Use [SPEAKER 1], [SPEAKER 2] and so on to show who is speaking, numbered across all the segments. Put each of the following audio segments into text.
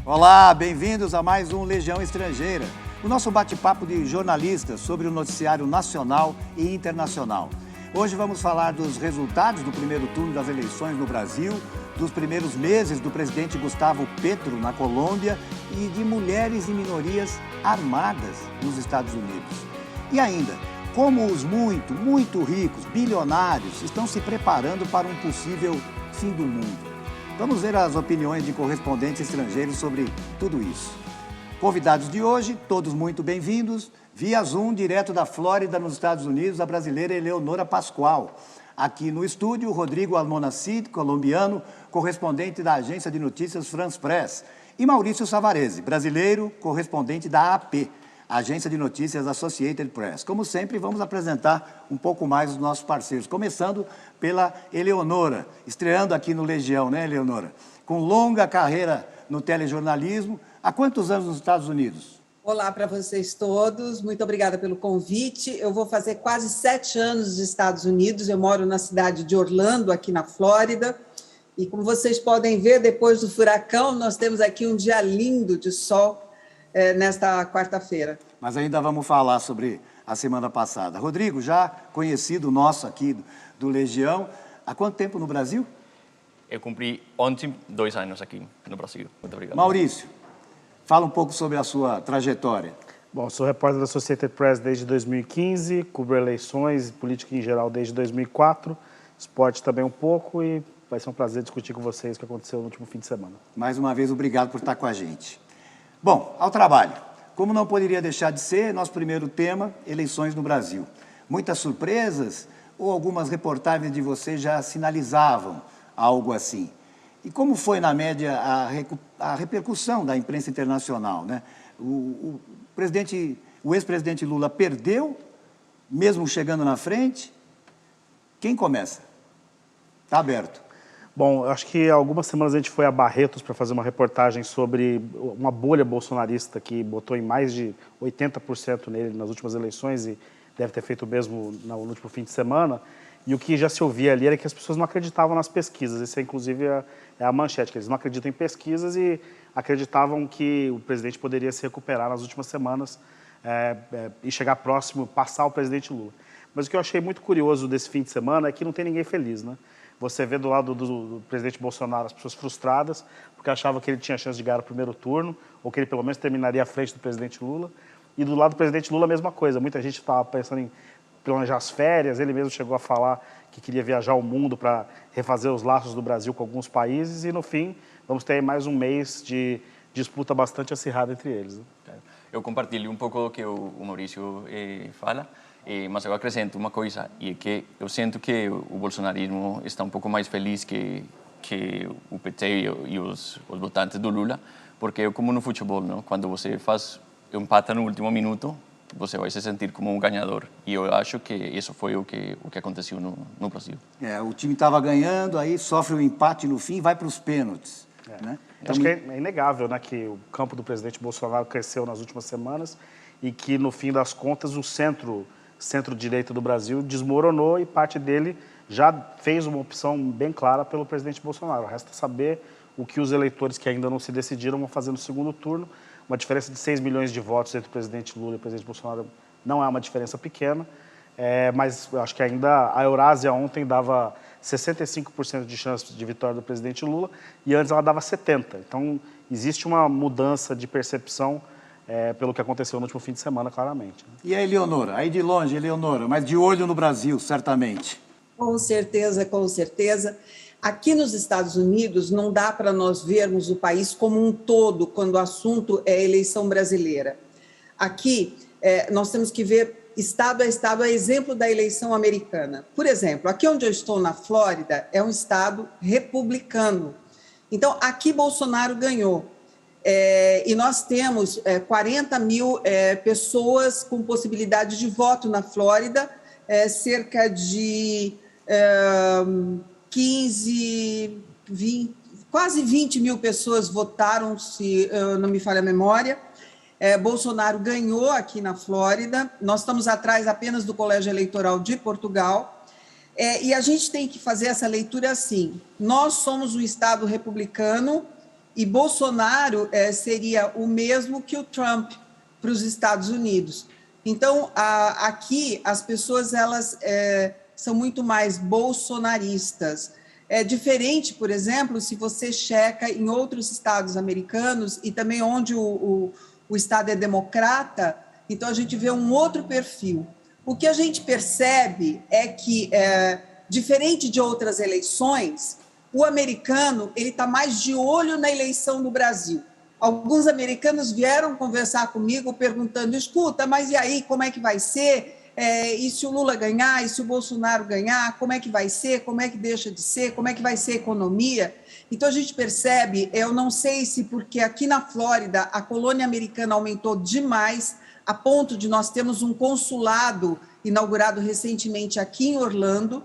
[SPEAKER 1] Olá, bem-vindos a mais um Legião Estrangeira, o nosso bate-papo de jornalistas sobre o noticiário nacional e internacional. Hoje vamos falar dos resultados do primeiro turno das eleições no Brasil, dos primeiros meses do presidente Gustavo Petro na Colômbia e de mulheres e minorias armadas nos Estados Unidos. E ainda, como os muito ricos, bilionários, estão se preparando para um possível fim do mundo. Vamos ver as opiniões de correspondentes estrangeiros sobre tudo isso. Convidados de hoje, todos muito bem-vindos. Via Zoom, direto da Flórida, nos Estados Unidos, a brasileira Eleonora Pascoal. Aqui no estúdio, Rodrigo Almonacid, colombiano, correspondente da agência de notícias France Press. E Maurício Savarese, brasileiro, correspondente da AP, Agência de Notícias Associated Press. Como sempre, vamos apresentar um pouco mais os nossos parceiros, começando pela Eleonora, estreando aqui no Legião, né, Eleonora? Com longa carreira no telejornalismo. Há quantos anos nos Estados Unidos?
[SPEAKER 2] Olá para vocês todos, muito obrigada pelo convite. Eu vou fazer quase 7 anos nos Estados Unidos, eu moro na cidade de Orlando, aqui na Flórida, e como vocês podem ver, depois do furacão, nós temos aqui um dia lindo de sol nesta quarta-feira.
[SPEAKER 1] Mas ainda vamos falar sobre a semana passada. Rodrigo, já conhecido nosso aqui do Legião, há quanto tempo no Brasil?
[SPEAKER 3] Eu cumpri ontem 2 anos aqui no Brasil. Muito obrigado.
[SPEAKER 1] Maurício, fala um pouco sobre a sua trajetória.
[SPEAKER 4] Bom, sou repórter da Associated Press desde 2015, cubro eleições, política em geral desde 2004, esporte também um pouco e vai ser um prazer discutir com vocês o que aconteceu no último fim de semana.
[SPEAKER 1] Mais uma vez, obrigado por estar com a gente. Bom, ao trabalho. Como não poderia deixar de ser, nosso primeiro tema, eleições no Brasil. Muitas surpresas ou algumas reportagens de vocês já sinalizavam algo assim? E como foi, na média, a repercussão da imprensa internacional, né? O ex-presidente Lula perdeu, mesmo chegando na frente. Quem começa? Está aberto.
[SPEAKER 4] Bom, eu acho que há algumas semanas a gente foi a Barretos para fazer uma reportagem sobre uma bolha bolsonarista que botou em mais de 80% nele nas últimas eleições e deve ter feito o mesmo no último fim de semana. E o que já se ouvia ali era que as pessoas não acreditavam nas pesquisas. Isso, inclusive, é a manchete, que eles não acreditam em pesquisas e acreditavam que o presidente poderia se recuperar nas últimas semanas e chegar próximo, passar o presidente Lula. Mas o que eu achei muito curioso desse fim de semana é que não tem ninguém feliz, né? Você vê do lado do presidente Bolsonaro as pessoas frustradas, porque achavam que ele tinha chance de ganhar o primeiro turno, ou que ele pelo menos terminaria à frente do presidente Lula. E do lado do presidente Lula a mesma coisa. Muita gente estava pensando em planejar as férias, ele mesmo chegou a falar que queria viajar ao mundo para refazer os laços do Brasil com alguns países e, no fim, vamos ter mais um mês de disputa bastante acirrada entre eles, né?
[SPEAKER 3] Eu compartilho um pouco do que o Maurício fala, mas eu acrescento uma coisa, e é que eu sinto que o bolsonarismo está um pouco mais feliz que o PT e os votantes do Lula, porque é como no futebol, não? Quando você empata no último minuto, você vai se sentir como um ganhador. E eu acho que isso foi o que aconteceu no Brasil.
[SPEAKER 1] O time estava ganhando, aí sofre um empate no fim e vai para os pênaltis. Né?
[SPEAKER 4] Então, acho que é inegável, né, que o campo do presidente Bolsonaro cresceu nas últimas semanas e que, no fim das contas, o centro-direita do Brasil desmoronou e parte dele já fez uma opção bem clara pelo presidente Bolsonaro. Resta saber o que os eleitores que ainda não se decidiram vão fazer no segundo turno. Uma diferença de 6 milhões de votos entre o presidente Lula e o presidente Bolsonaro não é uma diferença pequena, mas eu acho que ainda a Eurásia ontem dava 65% de chance de vitória do presidente Lula e antes ela dava 70%. Então, existe uma mudança de percepção pelo que aconteceu no último fim de semana, claramente.
[SPEAKER 1] E a Eleonora? Aí de longe, Eleonora, mas de olho no Brasil, certamente.
[SPEAKER 2] Com certeza, com certeza. Aqui nos Estados Unidos, não dá para nós vermos o país como um todo quando o assunto é eleição brasileira. Aqui, nós temos que ver estado a estado, a exemplo da eleição americana. Por exemplo, aqui onde eu estou, na Flórida, é um estado republicano. Então, aqui Bolsonaro ganhou. E nós temos 40 mil pessoas com possibilidade de voto na Flórida, cerca de 15, 20, quase 20 mil pessoas votaram, se não me falha a memória. Bolsonaro ganhou aqui na Flórida, nós estamos atrás apenas do Colégio Eleitoral de Portugal, e a gente tem que fazer essa leitura assim: nós somos um Estado republicano e Bolsonaro seria o mesmo que o Trump para os Estados Unidos. Então, aqui as pessoas elas são muito mais bolsonaristas. É diferente, por exemplo, se você checa em outros estados americanos e também onde o estado é democrata, então a gente vê um outro perfil. O que a gente percebe é que, diferente de outras eleições, o americano ele está mais de olho na eleição no Brasil. Alguns americanos vieram conversar comigo perguntando, escuta, mas e aí, como é que vai ser? E se o Lula ganhar, e se o Bolsonaro ganhar, como é que vai ser? Como é que deixa de ser? Como é que vai ser a economia? Então, a gente percebe, eu não sei se porque aqui na Flórida a colônia americana aumentou demais, a ponto de nós termos um consulado inaugurado recentemente aqui em Orlando.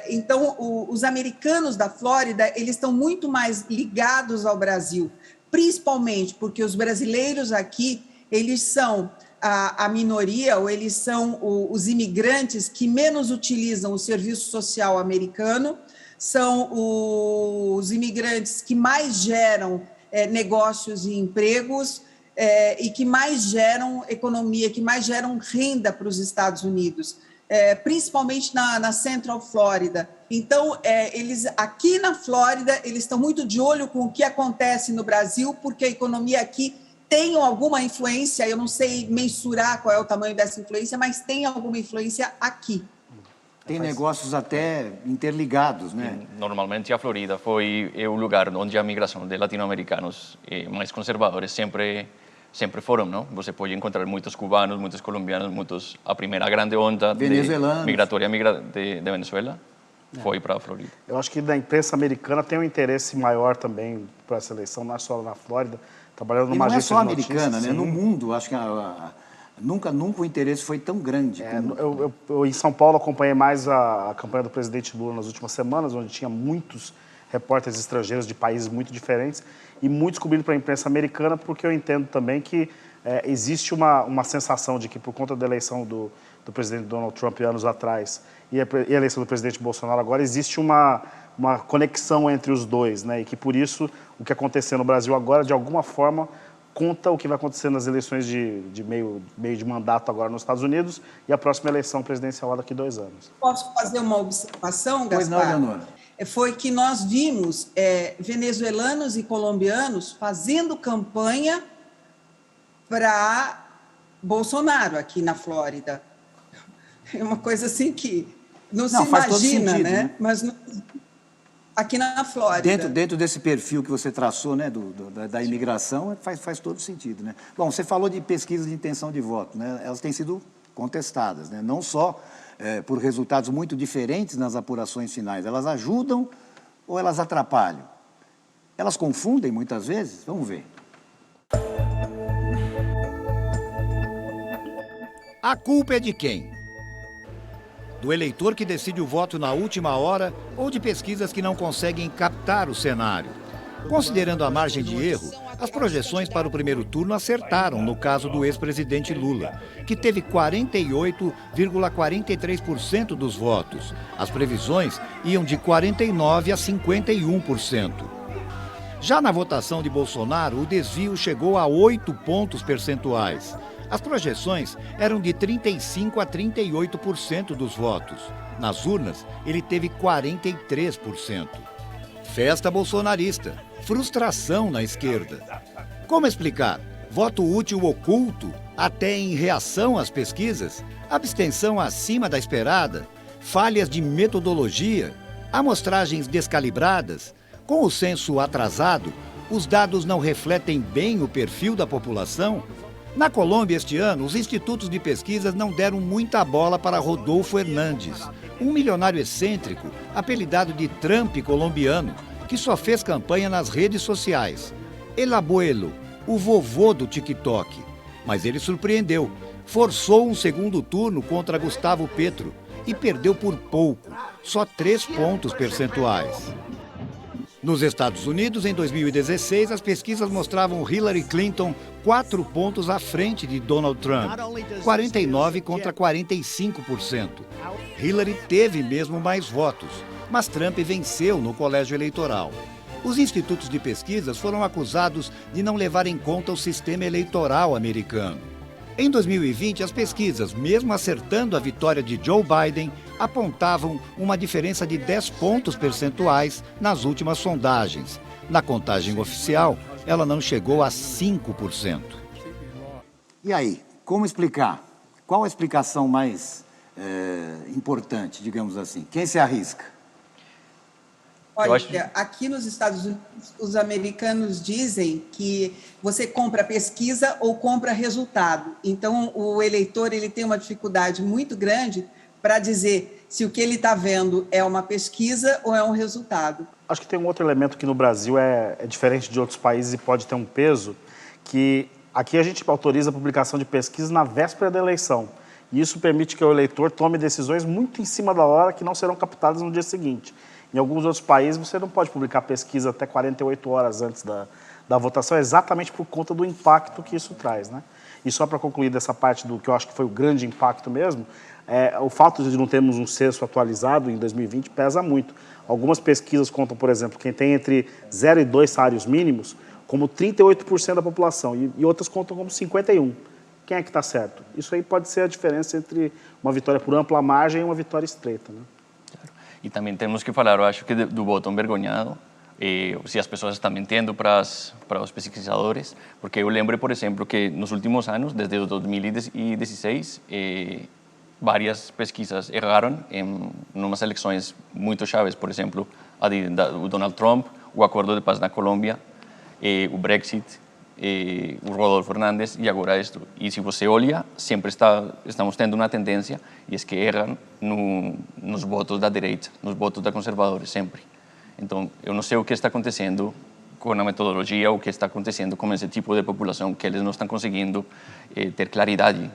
[SPEAKER 2] Então, os americanos da Flórida, eles estão muito mais ligados ao Brasil, principalmente porque os brasileiros aqui, eles são a minoria, ou eles são os imigrantes que menos utilizam o serviço social americano, são os imigrantes que mais geram negócios e empregos e que mais geram economia, que mais geram renda para os Estados Unidos, principalmente na Central Florida. Então, eles aqui na Flórida, eles estão muito de olho com o que acontece no Brasil, porque a economia aqui tem alguma influência, eu não sei mensurar qual é o tamanho dessa influência, mas tem alguma influência aqui.
[SPEAKER 1] Tem negócios até interligados, né?
[SPEAKER 3] Normalmente a Florida foi o lugar onde a migração de latino-americanos mais conservadores sempre foram, não? Você pode encontrar muitos cubanos, muitos colombianos, a primeira grande onda migratória de Venezuela foi para a Florida.
[SPEAKER 4] Eu acho que da imprensa americana tem um interesse maior também para essa eleição, não é só na Flórida, trabalhando numa agência de notícias.
[SPEAKER 1] Não é só americana, né?
[SPEAKER 4] Sim.
[SPEAKER 1] No mundo, acho que nunca o interesse foi tão grande.
[SPEAKER 4] Eu em São Paulo acompanhei mais a campanha do presidente Lula nas últimas semanas, onde tinha muitos repórteres estrangeiros de países muito diferentes e muitos cobrindo para a imprensa americana, porque eu entendo também que existe uma sensação de que, por conta da eleição do presidente Donald Trump anos atrás e a eleição do presidente Bolsonaro agora, existe uma conexão entre os dois, né? E que, por isso, o que aconteceu no Brasil agora, de alguma forma, conta o que vai acontecer nas eleições de meio de mandato agora nos Estados Unidos e a próxima eleição presidencial lá daqui a 2 anos.
[SPEAKER 2] Posso fazer uma observação, Gaspar?
[SPEAKER 1] Pois não, Leonora.
[SPEAKER 2] Foi que nós vimos venezuelanos e colombianos fazendo campanha para Bolsonaro aqui na Flórida. É uma coisa assim que não se imagina, sentido, né? Mas aqui na Flórida.
[SPEAKER 1] Dentro desse perfil que você traçou, né, da imigração, faz todo sentido, né? Bom, você falou de pesquisas de intenção de voto, né? Elas têm sido contestadas, né? Não só por resultados muito diferentes nas apurações finais. Elas ajudam ou elas atrapalham? Elas confundem muitas vezes? Vamos ver.
[SPEAKER 5] A culpa é de quem? Do eleitor que decide o voto na última hora ou de pesquisas que não conseguem captar o cenário? Considerando a margem de erro, as projeções para o primeiro turno acertaram no caso do ex-presidente Lula, que teve 48,43% dos votos. As previsões iam de 49% a 51%. Já na votação de Bolsonaro, o desvio chegou a 8 pontos percentuais. As projeções eram de 35% a 38% dos votos. Nas urnas, ele teve 43%. Festa bolsonarista. Frustração na esquerda. Como explicar? Voto útil oculto, até em reação às pesquisas? Abstenção acima da esperada? Falhas de metodologia? Amostragens descalibradas? Com o censo atrasado, os dados não refletem bem o perfil da população? Na Colômbia, este ano, os institutos de pesquisas não deram muita bola para Rodolfo Hernández, um milionário excêntrico, apelidado de Trump colombiano, que só fez campanha nas redes sociais. El abuelo, o vovô do TikTok. Mas ele surpreendeu. Forçou um segundo turno contra Gustavo Petro e perdeu por pouco, só 3 pontos percentuais. Nos Estados Unidos, em 2016, as pesquisas mostravam Hillary Clinton 4 pontos à frente de Donald Trump, 49% contra 45%. Hillary teve mesmo mais votos, mas Trump venceu no colégio eleitoral. Os institutos de pesquisas foram acusados de não levar em conta o sistema eleitoral americano. Em 2020, as pesquisas, mesmo acertando a vitória de Joe Biden, apontavam uma diferença de 10 pontos percentuais nas últimas sondagens. Na contagem oficial, ela não chegou a 5%.
[SPEAKER 1] E aí, como explicar? Qual a explicação mais importante, digamos assim? Quem se arrisca?
[SPEAKER 2] Olha, aqui nos Estados Unidos, os americanos dizem que você compra pesquisa ou compra resultado. Então, o eleitor ele tem uma dificuldade muito grande para dizer se o que ele está vendo é uma pesquisa ou é um resultado.
[SPEAKER 4] Acho que tem um outro elemento que no Brasil é diferente de outros países e pode ter um peso, que aqui a gente autoriza a publicação de pesquisas na véspera da eleição. E isso permite que o eleitor tome decisões muito em cima da hora que não serão captadas no dia seguinte. Em alguns outros países, você não pode publicar pesquisa até 48 horas antes da votação, exatamente por conta do impacto que isso traz, né? E só para concluir dessa parte do que eu acho que foi o grande impacto mesmo, o fato de não termos um censo atualizado em 2020 pesa muito. Algumas pesquisas contam, por exemplo, quem tem entre 0 e 2 salários mínimos, como 38% da população, e outras contam como 51%. Quem é que está certo? Isso aí pode ser a diferença entre uma vitória por ampla margem e uma vitória estreita, né?
[SPEAKER 3] E também temos que falar, eu acho que do voto envergonhado, se as pessoas estão mentindo para os pesquisadores, porque eu lembro, por exemplo, que nos últimos anos, desde 2016, várias pesquisas erraram em umas eleições muito chaves, por exemplo, o Donald Trump, o acordo de paz na Colômbia, o Brexit, o Rodolfo Hernández e agora isto. E se você olha, sempre estamos tendo uma tendência, e é que erram nos votos da direita, nos votos da conservadores, sempre. Então, eu não sei o que está acontecendo com a metodologia, o que está acontecendo com esse tipo de população, que eles não estão conseguindo ter claridade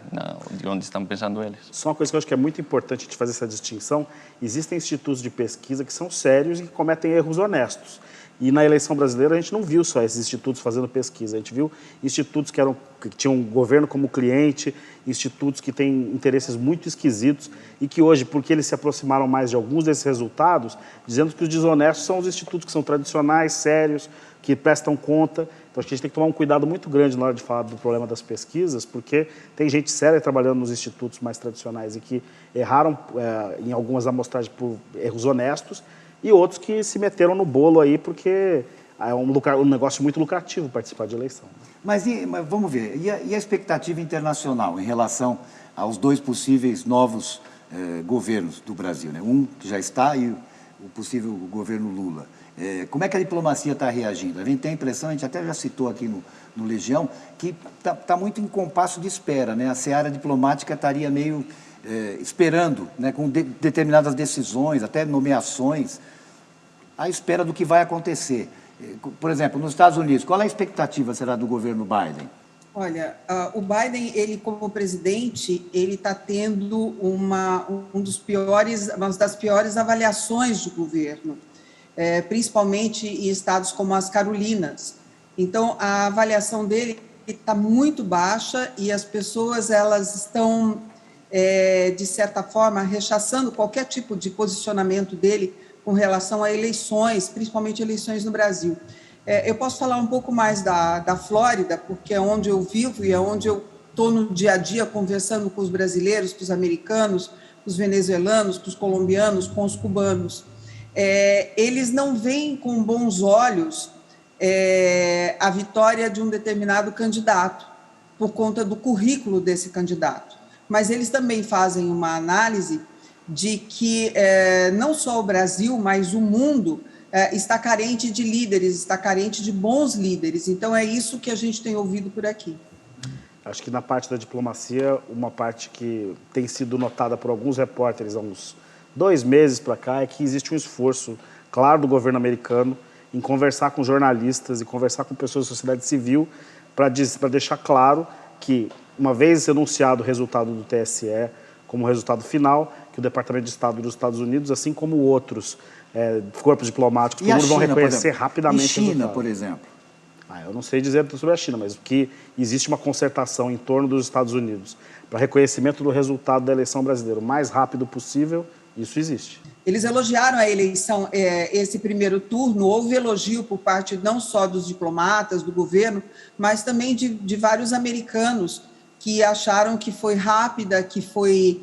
[SPEAKER 3] de onde estão pensando eles.
[SPEAKER 4] Só uma coisa que eu acho que é muito importante de fazer essa distinção, existem institutos de pesquisa que são sérios e que cometem erros honestos. E na eleição brasileira a gente não viu só esses institutos fazendo pesquisa, a gente viu institutos que tinham o governo como cliente, institutos que têm interesses muito esquisitos e que hoje, porque eles se aproximaram mais de alguns desses resultados, dizendo que os desonestos são os institutos que são tradicionais, sérios, que prestam conta. Então, acho que a gente tem que tomar um cuidado muito grande na hora de falar do problema das pesquisas, porque tem gente séria trabalhando nos institutos mais tradicionais e que erraram em algumas amostragens por erros honestos, e outros que se meteram no bolo aí porque é um negócio muito lucrativo participar de eleição.
[SPEAKER 1] Mas vamos ver, e a expectativa internacional em relação aos dois possíveis novos governos do Brasil, né? Um que já está e o possível governo Lula. Como é que a diplomacia está reagindo? A gente tem a impressão, a gente até já citou aqui no Legião, que está muito em compasso de espera, né? A seara diplomática estaria meio esperando, né, com determinadas decisões, até nomeações, à espera do que vai acontecer. Por exemplo, nos Estados Unidos, qual é a expectativa será do governo Biden?
[SPEAKER 2] Olha, o Biden, ele como presidente, ele está tendo uma das piores avaliações de governo, principalmente em estados como as Carolinas. Então, a avaliação dele está muito baixa e as pessoas elas estão, de certa forma, rechaçando qualquer tipo de posicionamento dele com relação a eleições, principalmente eleições no Brasil. Eu posso falar um pouco mais da Flórida, porque é onde eu vivo e é onde eu estou no dia a dia conversando com os brasileiros, com os americanos, com os venezuelanos, com os colombianos, com os cubanos. Eles não veem com bons olhos a vitória de um determinado candidato, por conta do currículo desse candidato. Mas eles também fazem uma análise de que não só o Brasil, mas o mundo está carente de líderes, está carente de bons líderes. Então, é isso que a gente tem ouvido por aqui.
[SPEAKER 4] Acho que na parte da diplomacia, uma parte que tem sido notada por alguns repórteres há uns 2 meses para cá é que existe um esforço claro do governo americano em conversar com jornalistas e conversar com pessoas da sociedade civil para deixar claro que, uma vez anunciado o resultado do TSE como resultado final, que o Departamento de Estado dos Estados Unidos, assim como outros corpos diplomáticos, todo mundo vão reconhecer rapidamente o resultado.
[SPEAKER 1] E China, por exemplo?
[SPEAKER 4] Eu não sei dizer sobre a China, mas que existe uma concertação em torno dos Estados Unidos para reconhecimento do resultado da eleição brasileira o mais rápido possível, Isso existe.
[SPEAKER 2] Eles elogiaram a eleição, esse primeiro turno, houve elogio por parte não só dos diplomatas, do governo, mas também de vários americanos que acharam que foi rápida, que foi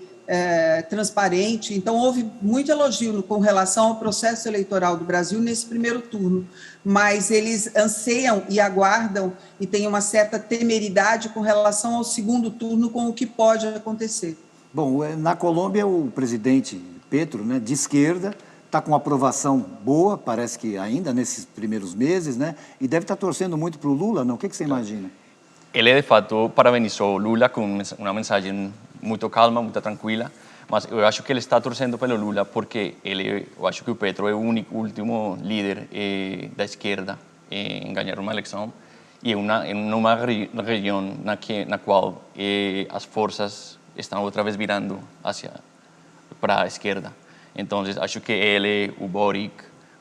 [SPEAKER 2] transparente. Então, houve muito elogio com relação ao processo eleitoral do Brasil nesse primeiro turno, mas eles anseiam e aguardam e têm uma certa temeridade com relação ao segundo turno, com o que pode acontecer.
[SPEAKER 1] Bom, na Colômbia, o presidente Petro, né, de esquerda, está com aprovação boa, parece que ainda nesses primeiros meses, né, e deve estar torcendo muito para o Lula, não? O que você imagina?
[SPEAKER 3] Ele, de fato, parabenizou Lula com uma mensagem muito calma, muito tranquila, mas eu acho que ele está torcendo pelo Lula porque eu acho que o Petro é o último líder da esquerda em ganhar uma eleição e em uma região na qual as forças estão outra vez virando para a esquerda. Então, acho que ele, o Boric,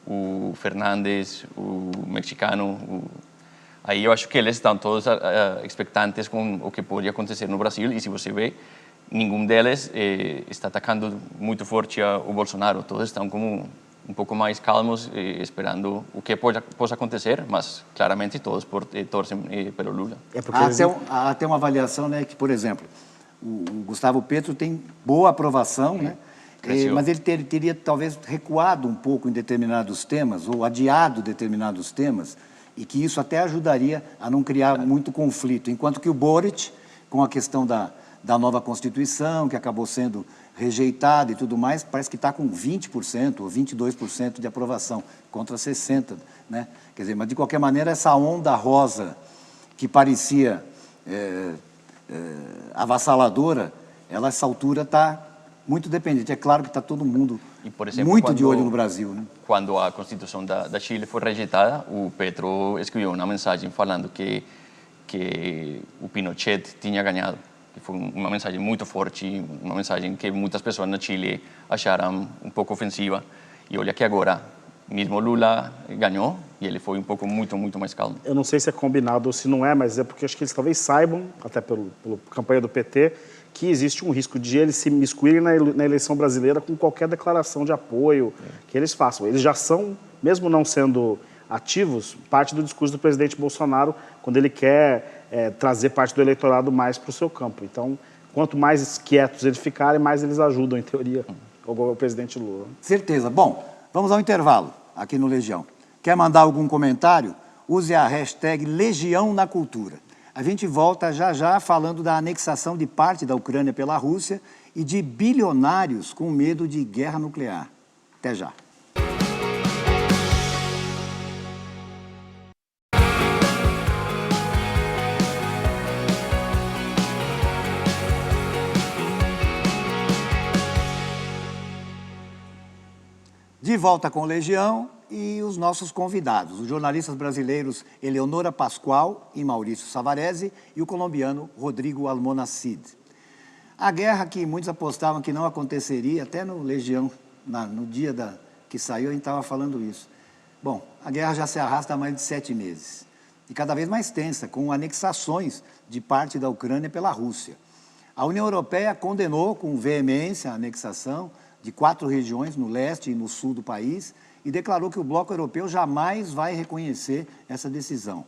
[SPEAKER 3] o Fernandes, o mexicano, aí eu acho que eles estão todos expectantes com o que pode acontecer no Brasil e se você vê, nenhum deles está atacando muito forte o Bolsonaro. Todos estão como um pouco mais calmos, esperando o que possa acontecer, mas claramente todos torcem pelo Lula.
[SPEAKER 1] Há até uma avaliação, né, que, por exemplo, o Gustavo Petro tem boa aprovação, né? Mas ele teria talvez recuado um pouco em determinados temas ou adiado determinados temas e que isso até ajudaria a não criar muito conflito, enquanto que o Boric, com a questão da nova Constituição, que acabou sendo rejeitada e tudo mais, parece que está com 20% ou 22% de aprovação, contra 60%, né? Quer dizer, mas de qualquer maneira, essa onda rosa que parecia avassaladora, ela, essa altura, está muito dependente. É claro que está todo mundo
[SPEAKER 3] por exemplo,
[SPEAKER 1] muito de olho no Brasil, né?
[SPEAKER 3] Quando a Constituição da Chile foi rejeitada, o Petro escreveu uma mensagem falando que o Pinochet tinha ganhado. Que foi uma mensagem muito forte, uma mensagem que muitas pessoas na Chile acharam um pouco ofensiva. E olha que agora, mesmo Lula ganhou e ele foi um pouco muito mais calmo.
[SPEAKER 4] Eu não sei se é combinado ou se não é, mas é porque acho que eles talvez saibam, até pela campanha do PT, que existe um risco de eles se miscuírem na eleição brasileira com qualquer declaração de apoio que eles façam. Eles já são, mesmo não sendo ativos, parte do discurso do presidente Bolsonaro, quando ele quer trazer parte do eleitorado mais para o seu campo. Então, quanto mais quietos eles ficarem, mais eles ajudam, em teoria, o presidente Lula.
[SPEAKER 1] Certeza. Bom, vamos ao intervalo aqui no Legião. Quer mandar algum comentário? Use a hashtag Legião na Cultura. A gente volta já falando da anexação de parte da Ucrânia pela Rússia e de bilionários com medo de guerra nuclear. Até já. De volta com o Legião e os nossos convidados, os jornalistas brasileiros Eleonora Pascoal e Maurício Savarese e o colombiano Rodrigo Almonacid. A guerra que muitos apostavam que não aconteceria, até no Legião, no dia que saiu, a gente estava falando isso. Bom, a guerra já se arrasta há mais de 7 meses e cada vez mais tensa, com anexações de parte da Ucrânia pela Rússia. A União Europeia condenou com veemência a anexação de 4 regiões no leste e no sul do país e declarou que o bloco europeu jamais vai reconhecer essa decisão.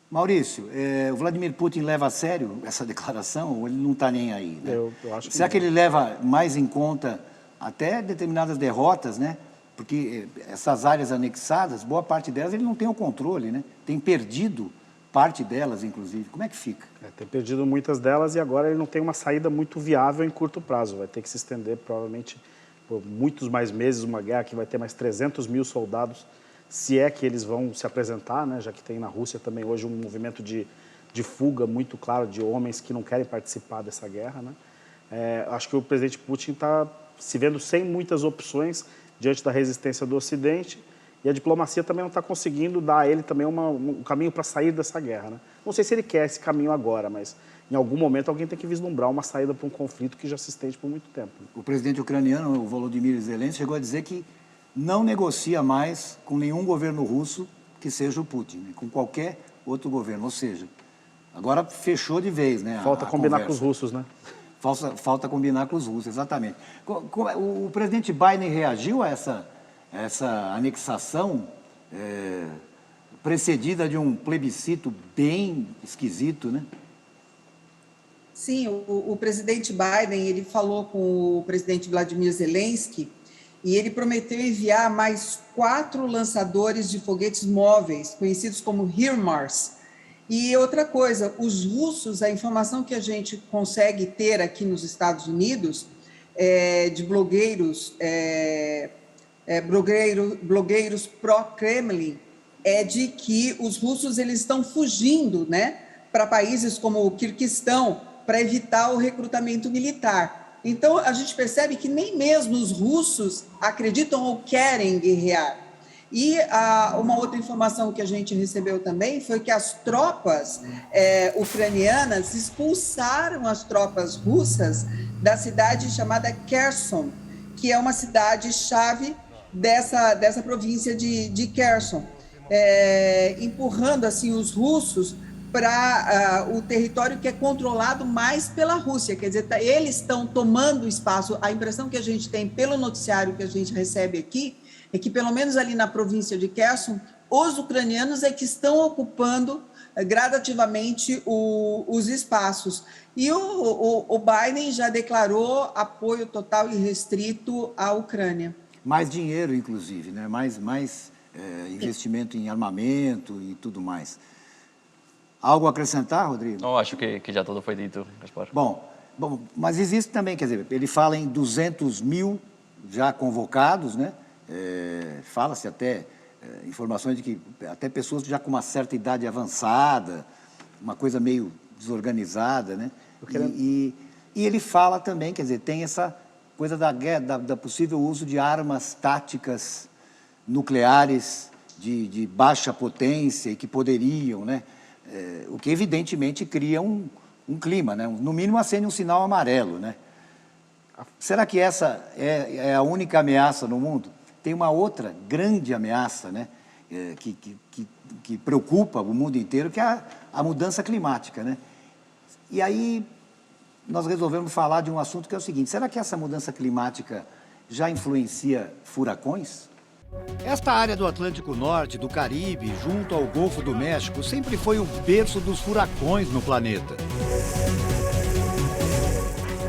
[SPEAKER 1] Maurício, o Vladimir Putin leva a sério essa declaração ou ele não está nem aí? Né?
[SPEAKER 4] Eu acho que
[SPEAKER 1] Será que ele leva mais em conta até determinadas derrotas, né? Porque essas áreas anexadas, boa parte delas ele não tem o controle, né? Tem perdido parte delas, inclusive. Como é que fica?
[SPEAKER 4] Tem perdido muitas delas e agora ele não tem uma saída muito viável em curto prazo. Vai ter que se estender provavelmente por muitos mais meses, uma guerra que vai ter mais 300 mil soldados, se é que eles vão se apresentar, né? Já que tem na Rússia também hoje um movimento de fuga muito claro de homens que não querem participar dessa guerra, né? Acho que o presidente Putin está se vendo sem muitas opções diante da resistência do Ocidente e a diplomacia também não está conseguindo dar a ele também um caminho para sair dessa guerra, né? Não sei se ele quer esse caminho agora, mas em algum momento alguém tem que vislumbrar uma saída para um conflito que já se estende por muito tempo.
[SPEAKER 1] O presidente ucraniano, o Volodymyr Zelensky, chegou a dizer que não negocia mais com nenhum governo russo que seja o Putin, né? Com qualquer outro governo. Ou seja, agora fechou de vez, né?
[SPEAKER 4] Falta combinar
[SPEAKER 1] conversa.
[SPEAKER 4] com os russos, né?
[SPEAKER 1] Falta combinar com os russos, exatamente. O presidente Biden reagiu a essa anexação precedida de um plebiscito bem esquisito, né?
[SPEAKER 2] Sim, o presidente Biden, ele falou com o presidente Vladimir Zelensky e ele prometeu enviar mais 4 lançadores de foguetes móveis, conhecidos como HIMARS. E outra coisa, os russos, a informação que a gente consegue ter aqui nos Estados Unidos, de blogueiros pró-Kremlin, é de que os russos eles estão fugindo, né, para países como o Quirguistão, para evitar o recrutamento militar. Então, a gente percebe que nem mesmo os russos acreditam ou querem guerrear. E uma outra informação que a gente recebeu também foi que as tropas ucranianas expulsaram as tropas russas da cidade chamada Kherson, que é uma cidade-chave dessa província de Kherson, empurrando assim, os russos para o território que é controlado mais pela Rússia, quer dizer, eles estão tomando espaço. A impressão que a gente tem pelo noticiário que a gente recebe aqui é que, pelo menos ali na província de Kherson, os ucranianos é que estão ocupando gradativamente os espaços. E o Biden já declarou apoio total e restrito à Ucrânia.
[SPEAKER 1] Mais dinheiro, inclusive, né? Mais investimento em armamento e tudo mais. Algo a acrescentar, Rodrigo?
[SPEAKER 3] Não, acho que já tudo foi dito, Gaspar.
[SPEAKER 1] Bom, mas existe também, quer dizer, ele fala em 200 mil já convocados, né? Fala-se até informações de que até pessoas já com uma certa idade avançada, uma coisa meio desorganizada, né? E ele fala também, quer dizer, tem essa coisa da possível uso de armas táticas nucleares de baixa potência e que poderiam, né? O que evidentemente cria um clima, né? No mínimo acende um sinal amarelo, né? Será que essa é a única ameaça no mundo? Tem uma outra grande ameaça, né? Que preocupa o mundo inteiro, que é a mudança climática, né? E aí nós resolvemos falar de um assunto que é o seguinte: será que essa mudança climática já influencia furacões?
[SPEAKER 5] Esta área do Atlântico Norte, do Caribe, junto ao Golfo do México, sempre foi o berço dos furacões no planeta.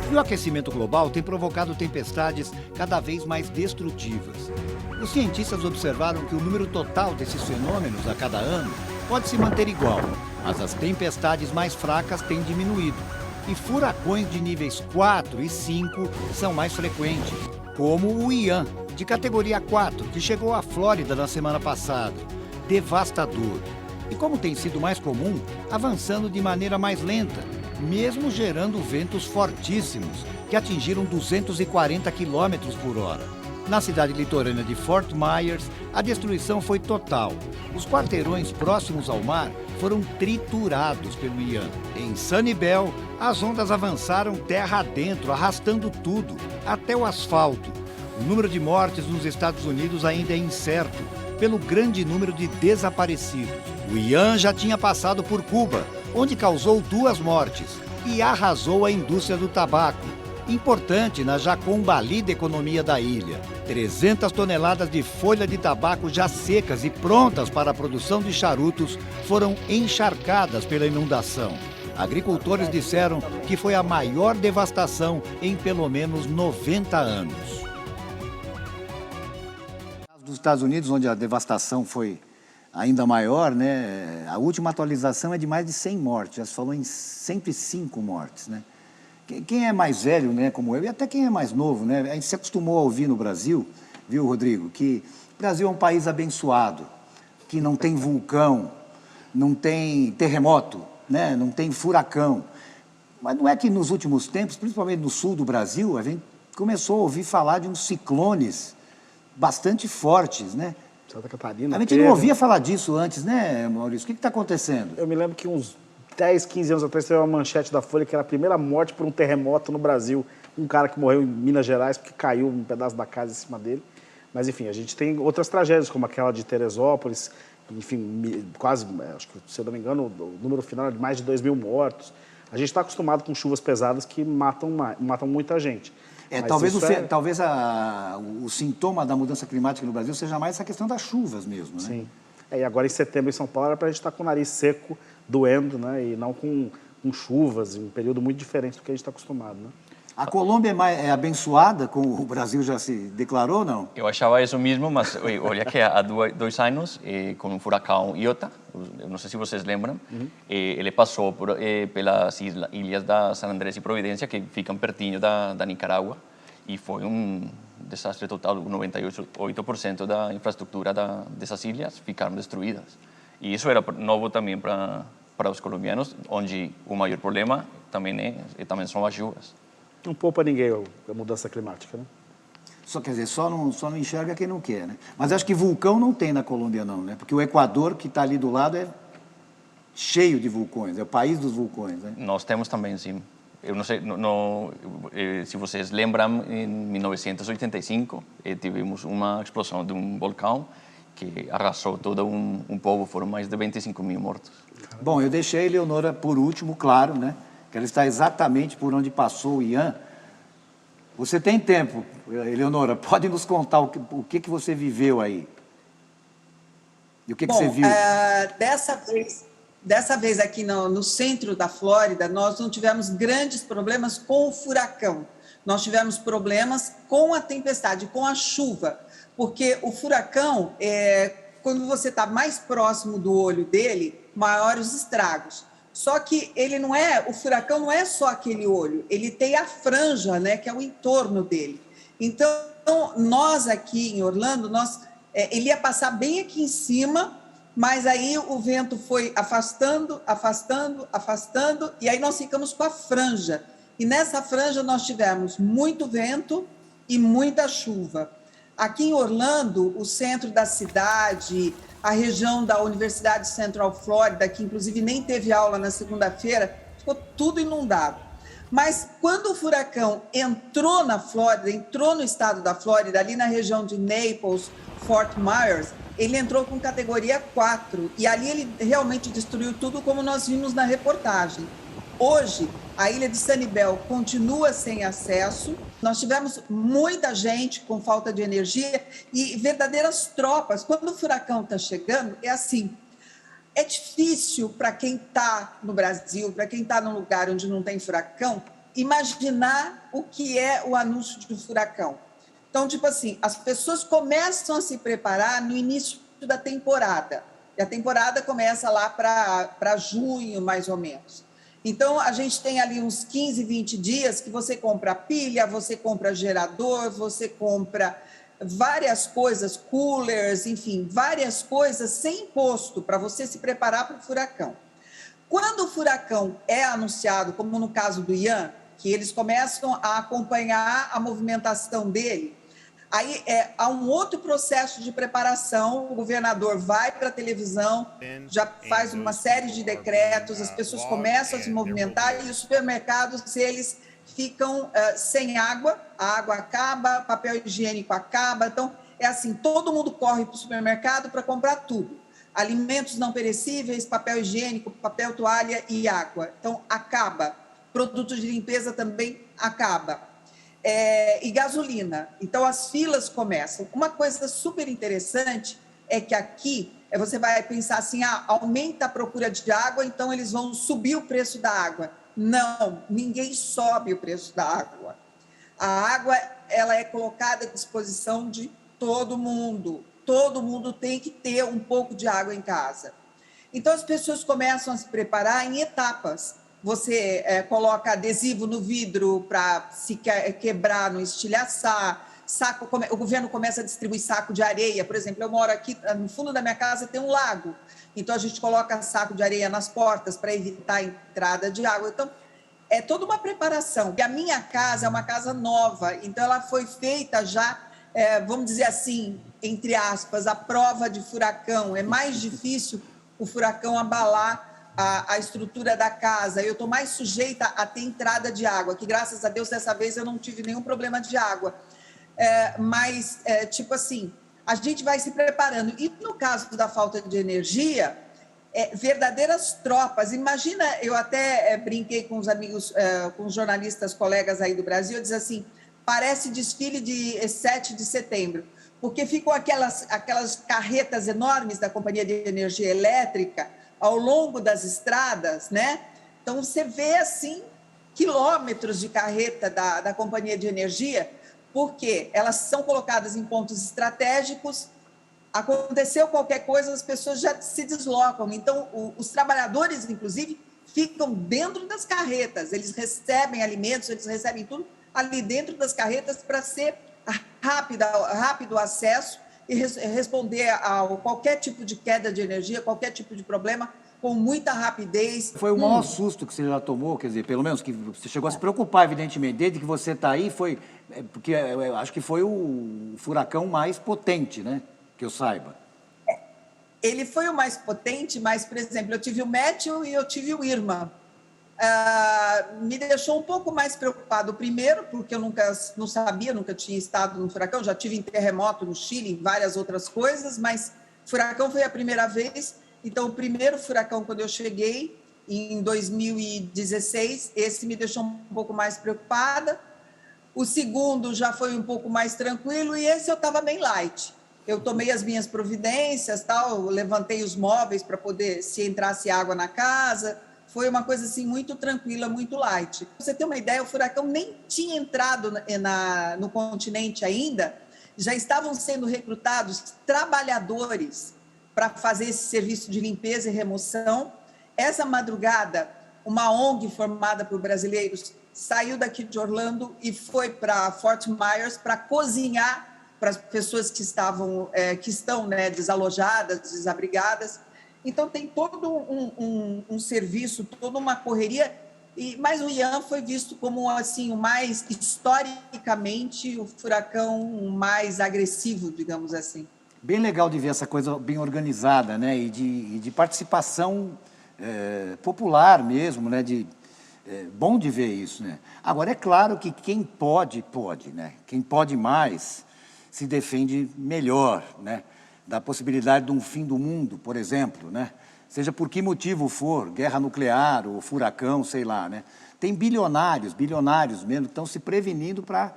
[SPEAKER 5] E o aquecimento global tem provocado tempestades cada vez mais destrutivas. Os cientistas observaram que o número total desses fenômenos a cada ano pode se manter igual, mas as tempestades mais fracas têm diminuído. E furacões de níveis 4 e 5 são mais frequentes, como o Ian, de categoria 4, que chegou à Flórida na semana passada. Devastador. E como tem sido mais comum, avançando de maneira mais lenta, mesmo gerando ventos fortíssimos, que atingiram 240 km por hora. Na cidade litorânea de Fort Myers, a destruição foi total. Os quarteirões próximos ao mar foram triturados pelo Ian. Em Sunnyvale, as ondas avançaram terra adentro, arrastando tudo, até o asfalto. O número de mortes nos Estados Unidos ainda é incerto, pelo grande número de desaparecidos. O Ian já tinha passado por Cuba, onde causou 2 mortes e arrasou a indústria do tabaco, importante na já combalida economia da ilha. 300 toneladas de folha de tabaco já secas e prontas para a produção de charutos foram encharcadas pela inundação. Agricultores disseram que foi a maior devastação em pelo menos 90 anos.
[SPEAKER 1] Nos Estados Unidos, onde a devastação foi ainda maior, né? A última atualização é de mais de 100 mortes, já se falou em 105 mortes, né? Quem é mais velho, né, como eu, e até quem é mais novo, né? A gente se acostumou a ouvir no Brasil, viu, Rodrigo, que o Brasil é um país abençoado, que não tem vulcão, não tem terremoto, né? Não tem furacão. Mas não é que nos últimos tempos, principalmente no sul do Brasil, a gente começou a ouvir falar de uns ciclones bastante fortes, né?
[SPEAKER 4] Santa Catarina.
[SPEAKER 1] A gente não ouvia falar disso antes, né, Maurício? O que está acontecendo?
[SPEAKER 4] Eu me lembro que uns 10, 15 anos atrás teve uma manchete da Folha que era a primeira morte por um terremoto no Brasil. Um cara que morreu em Minas Gerais porque caiu um pedaço da casa em cima dele. Mas, enfim, a gente tem outras tragédias, como aquela de Teresópolis. Enfim, quase, acho que, se eu não me engano, o número final é de mais de 2.000 mortos. A gente está acostumado com chuvas pesadas que matam muita gente. Mas
[SPEAKER 1] Talvez,
[SPEAKER 4] isso
[SPEAKER 1] talvez o sintoma da mudança climática no Brasil seja mais essa questão das chuvas mesmo, né?
[SPEAKER 4] Sim. E agora em setembro em São Paulo era para a gente estar com o nariz seco, doendo, né? E não com chuvas, em um período muito diferente do que a gente está acostumado, né?
[SPEAKER 1] A Colômbia é abençoada, como o Brasil já se declarou, não?
[SPEAKER 3] Eu achava isso mesmo, mas olha que há 2 anos, com o furacão Iota, eu não sei se vocês lembram, ele passou pelas ilhas da San Andrés e Providência, que ficam pertinho da Nicarágua, e foi um desastre total. 98% da infraestrutura dessas ilhas ficaram destruídas. E isso era novo também para os colombianos, onde o maior problema também são as chuvas.
[SPEAKER 4] Não poupa ninguém a mudança climática, né?
[SPEAKER 1] Quer dizer, só não enxerga quem não quer, né? Mas acho que vulcão não tem na Colômbia, não, né? Porque o Equador, que está ali do lado, é cheio de vulcões, é o país dos vulcões, né?
[SPEAKER 3] Nós temos também, sim. Eu não sei se vocês lembram, em 1985, tivemos uma explosão de um vulcão que arrasou todo um povo, foram mais de 25 mil mortos.
[SPEAKER 1] Bom, eu deixei a Eleonora por último, claro, né? Que ela está exatamente por onde passou o Ian. Você tem tempo, Eleonora, pode nos contar o que você viveu aí? E o que você viu?
[SPEAKER 2] Dessa vez aqui no centro da Flórida, nós não tivemos grandes problemas com o furacão. Nós tivemos problemas com a tempestade, com a chuva, porque o furacão, quando você está mais próximo do olho dele, maiores os estragos. Só que o furacão não é só aquele olho, ele tem a franja, né, que é o entorno dele. Então, nós aqui em Orlando, ele ia passar bem aqui em cima, mas aí o vento foi afastando, e aí nós ficamos com a franja. E nessa franja nós tivemos muito vento e muita chuva. Aqui em Orlando, o centro da cidade, a região da Universidade Central Flórida, que inclusive nem teve aula na segunda-feira, ficou tudo inundado. Mas quando o furacão entrou na Flórida, entrou no estado da Flórida, ali na região de Naples, Fort Myers, ele entrou com categoria 4, e ali ele realmente destruiu tudo, como nós vimos na reportagem. Hoje, a ilha de Sanibel continua sem acesso. Nós tivemos muita gente com falta de energia e verdadeiras tropas. Quando o furacão está chegando, é assim. É difícil para quem está no Brasil, para quem está num lugar onde não tem furacão, imaginar o que é o anúncio de um furacão. Então, tipo assim, as pessoas começam a se preparar no início da temporada. E a temporada começa lá para junho, mais ou menos. Então, a gente tem ali uns 15, 20 dias que você compra pilha, você compra gerador, você compra várias coisas, coolers, enfim, várias coisas sem imposto para você se preparar para o furacão. Quando o furacão é anunciado, como no caso do Ian, que eles começam a acompanhar a movimentação dele, aí há um outro processo de preparação, o governador vai para a televisão, já faz uma série de decretos, as pessoas começam a se movimentar e os supermercados, eles ficam sem água, a água acaba, papel higiênico acaba, então é assim, todo mundo corre para o supermercado para comprar tudo. Alimentos não perecíveis, papel higiênico, papel toalha e água. Então, acaba. Produtos de limpeza também acaba. E gasolina. Então, as filas começam. Uma coisa super interessante é que aqui você vai pensar assim, aumenta a procura de água, então eles vão subir o preço da água. Não, ninguém sobe o preço da água. A água, ela é colocada à disposição de todo mundo. Todo mundo tem que ter um pouco de água em casa. Então, as pessoas começam a se preparar em etapas. Você coloca adesivo no vidro para se quebrar, não estilhaçar. O governo começa a distribuir saco de areia. Por exemplo, eu moro aqui, no fundo da minha casa tem um lago. Então, a gente coloca saco de areia nas portas para evitar a entrada de água. Então, é toda uma preparação. E a minha casa é uma casa nova. Então, ela foi feita já, vamos dizer assim, entre aspas, a prova de furacão. É mais difícil o furacão abalar a estrutura da casa. Eu estou mais sujeita a ter entrada de água, que graças a Deus dessa vez eu não tive nenhum problema de água. Mas, tipo assim, a gente vai se preparando. E no caso da falta de energia, verdadeiras tropas. Imagina, eu até brinquei com os amigos, com os jornalistas, colegas aí do Brasil, eu disse assim, parece desfile de 7 de setembro, porque ficam aquelas carretas enormes da Companhia de Energia Elétrica ao longo das estradas, né? Então, você vê, assim, quilômetros de carreta da Companhia de Energia, porque elas são colocadas em pontos estratégicos. Aconteceu qualquer coisa, as pessoas já se deslocam. Então, os trabalhadores, inclusive, ficam dentro das carretas. Eles recebem alimentos, eles recebem tudo ali dentro das carretas para ser rápido acesso e responder a qualquer tipo de queda de energia, qualquer tipo de problema, com muita rapidez.
[SPEAKER 1] Foi o maior susto que você já tomou, quer dizer, pelo menos que você chegou a se preocupar, evidentemente, desde que você está aí, foi... Porque eu acho que foi o furacão mais potente, né? Que eu saiba.
[SPEAKER 2] Ele foi o mais potente, mas, por exemplo, eu tive o Matthew e eu tive o Irma. Me deixou um pouco mais preocupado, primeiro, porque eu não sabia, nunca tinha estado no furacão, já tive em terremoto no Chile, em várias outras coisas, mas furacão foi a primeira vez. Então, o primeiro furacão, quando eu cheguei, em 2016, esse me deixou um pouco mais preocupada. O segundo já foi um pouco mais tranquilo e esse eu estava bem light. Eu tomei as minhas providências, tal, levantei os móveis para poder, se entrasse água na casa. Foi uma coisa assim muito tranquila, muito light. Pra você ter uma ideia, o furacão nem tinha entrado no continente ainda, já estavam sendo recrutados trabalhadores para fazer esse serviço de limpeza e remoção. Essa madrugada, uma ONG formada por brasileiros saiu daqui de Orlando e foi para Fort Myers para cozinhar para as pessoas que estão né, desalojadas, desabrigadas. Então, tem todo um serviço, toda uma correria, mas o Ian foi visto como assim, o mais, historicamente, o furacão mais agressivo, digamos assim.
[SPEAKER 1] Bem legal de ver essa coisa bem organizada, né? E de participação popular mesmo, né? Bom de ver isso, né? Agora, é claro que quem pode, né? Quem pode mais se defende melhor, né? Da possibilidade de um fim do mundo, por exemplo, né? Seja por que motivo for, guerra nuclear ou furacão, sei lá, né? Tem bilionários mesmo, que estão se prevenindo para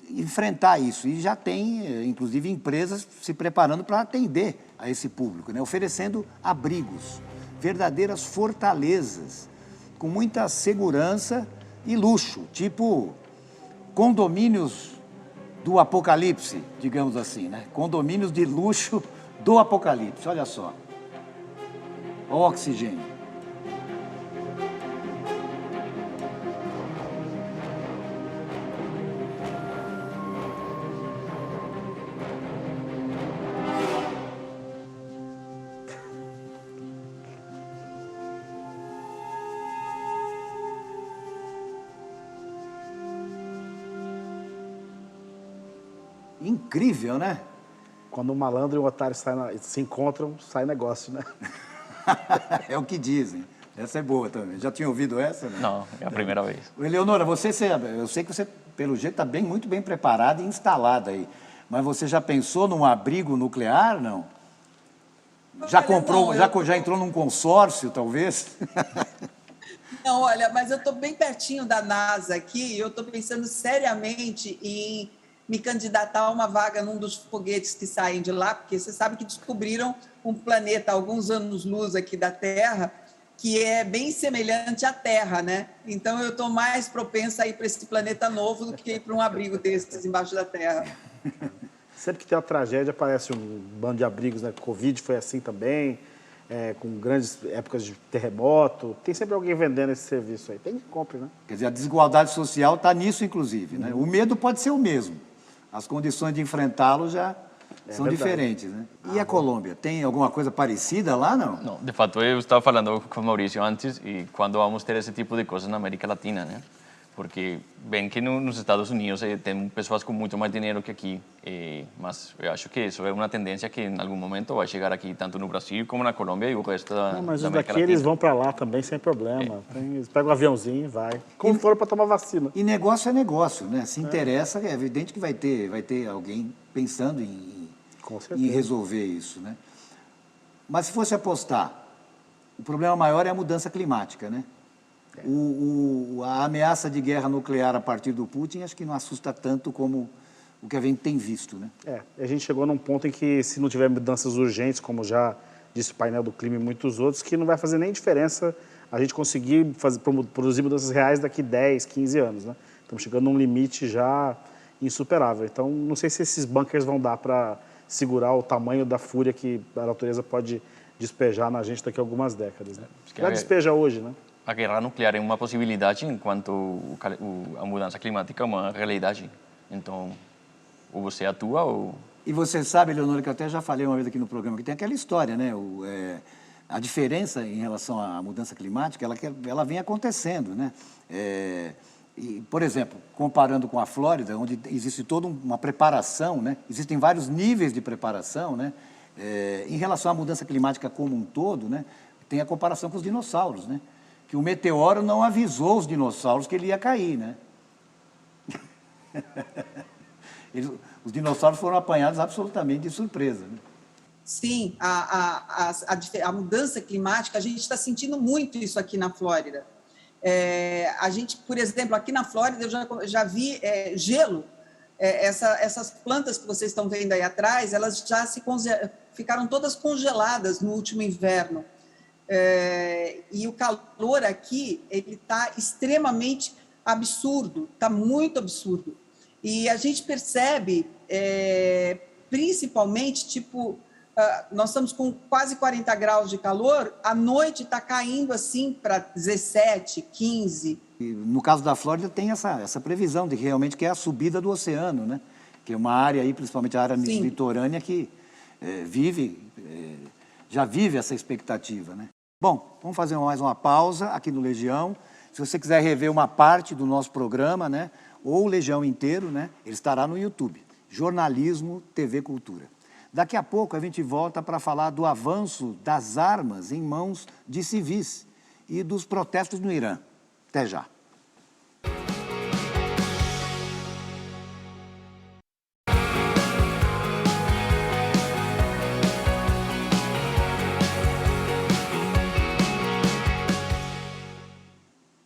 [SPEAKER 1] enfrentar isso. E já tem, inclusive, empresas se preparando para atender a esse público, né? Oferecendo abrigos, verdadeiras fortalezas, com muita segurança e luxo, tipo condomínios do apocalipse, digamos assim, né? Condomínios de luxo do apocalipse, olha só. O oxigênio. Incrível, né?
[SPEAKER 4] Quando o malandro e o otário se encontram, sai negócio, né?
[SPEAKER 1] É o que dizem. Essa é boa também. Já tinha ouvido essa? Né?
[SPEAKER 3] Não, é a primeira vez.
[SPEAKER 1] Eleonora, eu sei que você, pelo jeito, está muito bem preparada e instalada aí. Mas você já pensou num abrigo nuclear, não? Já comprou, já entrou num consórcio, talvez?
[SPEAKER 2] Não, olha, mas eu estou bem pertinho da NASA aqui e eu estou pensando seriamente em me candidatar a uma vaga num dos foguetes que saem de lá, porque você sabe que descobriram um planeta há alguns anos-luz aqui da Terra, que é bem semelhante à Terra, né? Então, eu estou mais propensa a ir para esse planeta novo do que ir para um abrigo desses embaixo da Terra.
[SPEAKER 4] Sempre que tem uma tragédia, aparece um bando de abrigos, né? Covid foi assim também, com grandes épocas de terremoto. Tem sempre alguém vendendo esse serviço aí. Tem que compre, né?
[SPEAKER 1] Quer dizer, a desigualdade social está nisso, inclusive, né? O medo pode ser o mesmo. As condições de enfrentá-lo já são diferentes, né? E a Colômbia, tem alguma coisa parecida lá, não?
[SPEAKER 3] Não, de fato, eu estava falando com o Maurício antes e quando vamos ter esse tipo de coisas na América Latina, né? Porque bem que nos Estados Unidos tem pessoas com muito mais dinheiro que aqui, mas eu acho que isso é uma tendência que em algum momento vai chegar aqui, tanto no Brasil como na Colômbia e o resto da América Latina.
[SPEAKER 4] Mas os daqui eles vão para lá também sem problema. Eles pegam um aviãozinho e vai. Como foram para tomar vacina.
[SPEAKER 1] E negócio é negócio, né? Se interessa, é evidente que vai ter alguém pensando em resolver isso, né? Mas se fosse apostar, o problema maior é a mudança climática, né? A ameaça de guerra nuclear a partir do Putin acho que não assusta tanto como o que a gente tem visto, né?
[SPEAKER 4] A gente chegou num ponto em que, se não tiver mudanças urgentes, como já disse o painel do clima e muitos outros, que não vai fazer nem diferença a gente conseguir produzir mudanças reais daqui 10, 15 anos, né? Estamos chegando num limite já insuperável. Então, não sei se esses bunkers vão dar para segurar o tamanho da fúria que a natureza pode despejar na gente daqui a algumas décadas, né? Já despeja hoje, né?
[SPEAKER 3] A guerra nuclear é uma possibilidade enquanto a mudança climática é uma realidade. Então, ou você atua ou...
[SPEAKER 1] E você sabe, Leonora, que eu até já falei uma vez aqui no programa, que tem aquela história, né? A diferença em relação à mudança climática, ela vem acontecendo, né? E, por exemplo, comparando com a Flórida, onde existe toda uma preparação, né? Existem vários níveis de preparação, né? Em relação à mudança climática como um todo, né? Tem a comparação com os dinossauros, né? Que o meteoro não avisou os dinossauros que ele ia cair, né? Os dinossauros foram apanhados absolutamente de surpresa, né?
[SPEAKER 2] Sim, a mudança climática, a gente está sentindo muito isso aqui na Flórida. A gente, por exemplo, aqui na Flórida, eu já vi gelo. Essas plantas que vocês estão vendo aí atrás, elas já ficaram todas congeladas no último inverno. E o calor aqui, ele está extremamente absurdo, está muito absurdo. E a gente percebe, principalmente, tipo, nós estamos com quase 40 graus de calor, à noite está caindo assim para 17, 15.
[SPEAKER 1] E no caso da Flórida tem essa previsão de que realmente é a subida do oceano, né? Que é uma área aí, principalmente a área litorânea, que já vive essa expectativa, né? Bom, vamos fazer mais uma pausa aqui no Legião. Se você quiser rever uma parte do nosso programa, né? Ou o Legião inteiro, né? Ele estará no YouTube. Jornalismo, TV Cultura. Daqui a pouco a gente volta para falar do avanço das armas em mãos de civis e dos protestos no Irã. Até já.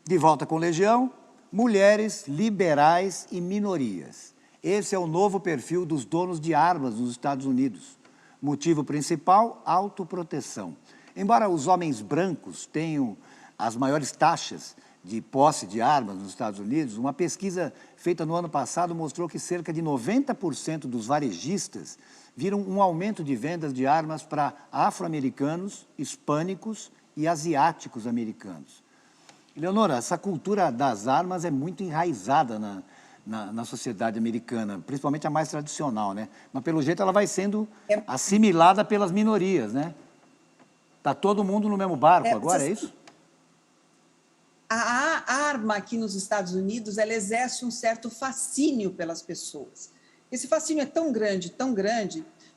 [SPEAKER 1] De volta com Legião, mulheres, liberais e minorias. Esse é o novo perfil dos donos de armas nos Estados Unidos. Motivo principal, autoproteção. Embora os homens brancos tenham as maiores taxas de posse de armas nos Estados Unidos, uma pesquisa feita no ano passado mostrou que cerca de 90% dos varejistas viram um aumento de vendas de armas para afro-americanos, hispânicos e asiáticos americanos. Leonora, essa cultura das armas é muito enraizada na sociedade americana, principalmente a mais tradicional, né? Mas, pelo jeito, ela vai sendo assimilada pelas minorias, né? Está todo mundo no mesmo barco agora, é isso?
[SPEAKER 2] A arma aqui nos Estados Unidos, ela exerce um certo fascínio pelas pessoas. Esse fascínio é tão grande,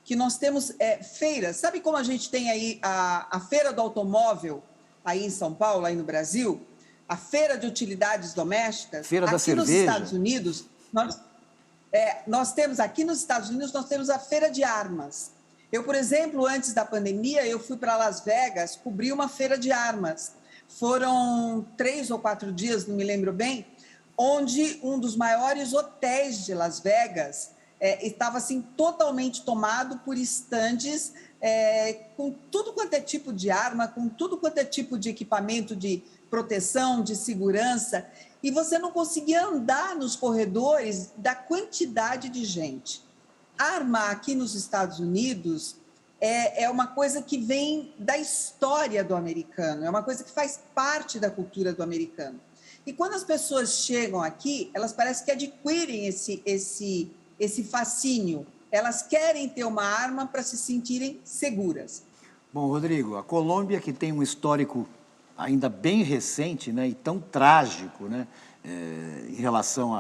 [SPEAKER 2] que nós temos feiras. Sabe como a gente tem aí a Feira do Automóvel, aí em São Paulo, aí no Brasil? A Feira de Utilidades Domésticas.
[SPEAKER 1] Feira da Cerveja.
[SPEAKER 2] Aqui nos Estados Unidos, nós temos a Feira de Armas. Eu, por exemplo, antes da pandemia, eu fui para Las Vegas cobrir uma feira de armas. Foram 3 ou 4 dias, não me lembro bem, onde um dos maiores hotéis de Las Vegas estava assim, totalmente tomado por estandes com tudo quanto é tipo de arma, com tudo quanto é tipo de equipamento de proteção, de segurança, e você não conseguia andar nos corredores da quantidade de gente. Arma aqui nos Estados Unidos é uma coisa que vem da história do americano, é uma coisa que faz parte da cultura do americano. E quando as pessoas chegam aqui, elas parecem que adquirem esse fascínio. Elas querem ter uma arma para se sentirem seguras.
[SPEAKER 1] Bom, Rodrigo, a Colômbia, que tem um histórico ainda bem recente, né, e tão trágico, né, em relação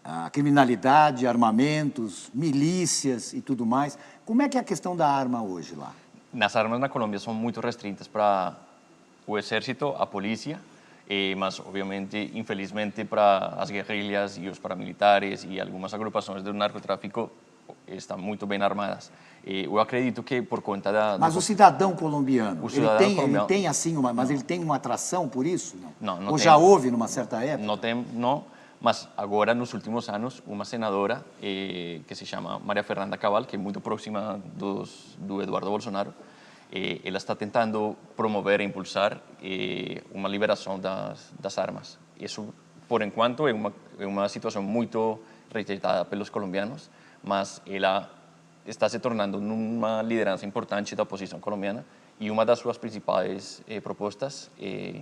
[SPEAKER 1] à criminalidade, armamentos, milícias e tudo mais. Como é que é a questão da arma hoje lá?
[SPEAKER 3] As armas na Colômbia são muito restritas para o exército, a polícia, mas obviamente, infelizmente, para as guerrilhas e os paramilitares e algumas agrupações do narcotráfico, estão muito bem armadas. Eu acredito que por conta da...
[SPEAKER 1] Mas o cidadão colombiano,
[SPEAKER 3] colombiano,
[SPEAKER 1] ele tem assim mas ele tem uma atração por isso?
[SPEAKER 3] Não
[SPEAKER 1] Ou
[SPEAKER 3] tem.
[SPEAKER 1] já houve numa certa época?
[SPEAKER 3] Não, mas agora, nos últimos anos, uma senadora que se chama Maria Fernanda Cabal, que é muito próxima do Eduardo Bolsonaro, ela está tentando promover e impulsar uma liberação das armas. Isso, por enquanto, é uma situação muito rejeitada pelos colombianos, mas ela está se tornando uma liderança importante da oposição colombiana e uma das suas principais propostas é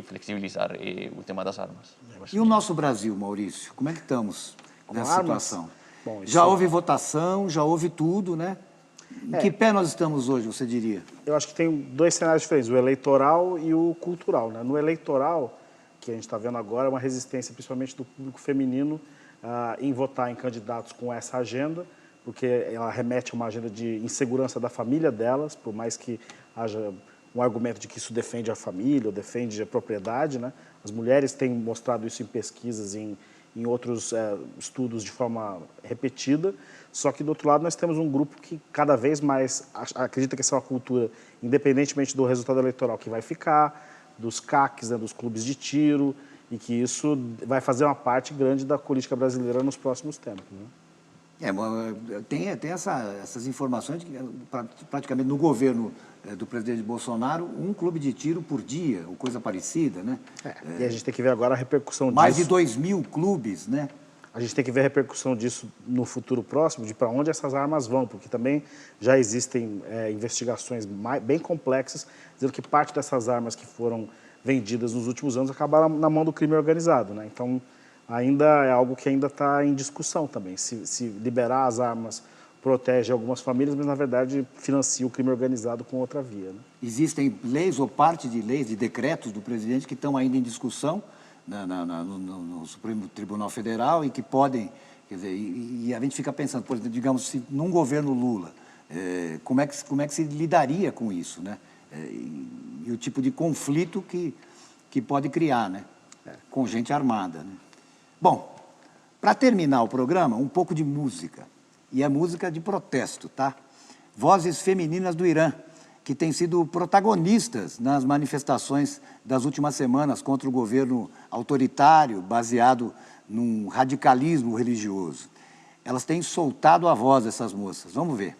[SPEAKER 3] flexibilizar o tema das armas.
[SPEAKER 1] E o nosso Brasil, Maurício? Como é que estamos nessa situação?
[SPEAKER 4] Bom,
[SPEAKER 1] já houve votação, já houve tudo, né? Em que pé nós estamos hoje, você diria?
[SPEAKER 4] Eu acho que tem dois cenários diferentes, o eleitoral e o cultural, né? No eleitoral, que a gente está vendo agora, é uma resistência, principalmente do público feminino, em votar em candidatos com essa agenda, porque ela remete a uma agenda de insegurança da família delas, por mais que haja um argumento de que isso defende a família ou defende a propriedade, né? As mulheres têm mostrado isso em pesquisas, em outros estudos de forma repetida, só que do outro lado nós temos um grupo que cada vez mais acredita que essa é uma cultura, independentemente do resultado eleitoral, que vai ficar, dos CACs, né, dos clubes de tiro, e que isso vai fazer uma parte grande da política brasileira nos próximos tempos, né?
[SPEAKER 1] Tem essas informações de que praticamente no governo do presidente Bolsonaro, um clube de tiro por dia, ou coisa parecida, né?
[SPEAKER 4] E a gente tem que ver agora a repercussão
[SPEAKER 1] mais
[SPEAKER 4] disso.
[SPEAKER 1] Mais de 2.000 clubes, né?
[SPEAKER 4] A gente tem que ver a repercussão disso no futuro próximo, de para onde essas armas vão, porque também já existem investigações bem complexas, dizendo que parte dessas armas que foram vendidas nos últimos anos acabaram na mão do crime organizado, né? Então, ainda é algo que ainda está em discussão também. Se liberar as armas protege algumas famílias, mas, na verdade, financia o crime organizado com outra via, né?
[SPEAKER 1] Existem leis ou parte de leis, de decretos do presidente que estão ainda em discussão no Supremo Tribunal Federal e que podem, quer dizer, e a gente fica pensando, por exemplo, digamos, se num governo Lula, como é que se lidaria com isso, né? E o tipo de conflito que pode criar, né? Com gente armada, né? Bom, para terminar o programa, um pouco de música. E é música de protesto, tá? Vozes femininas do Irã, que têm sido protagonistas nas manifestações das últimas semanas contra o governo autoritário, baseado num radicalismo religioso. Elas têm soltado a voz, essas moças. Vamos ver.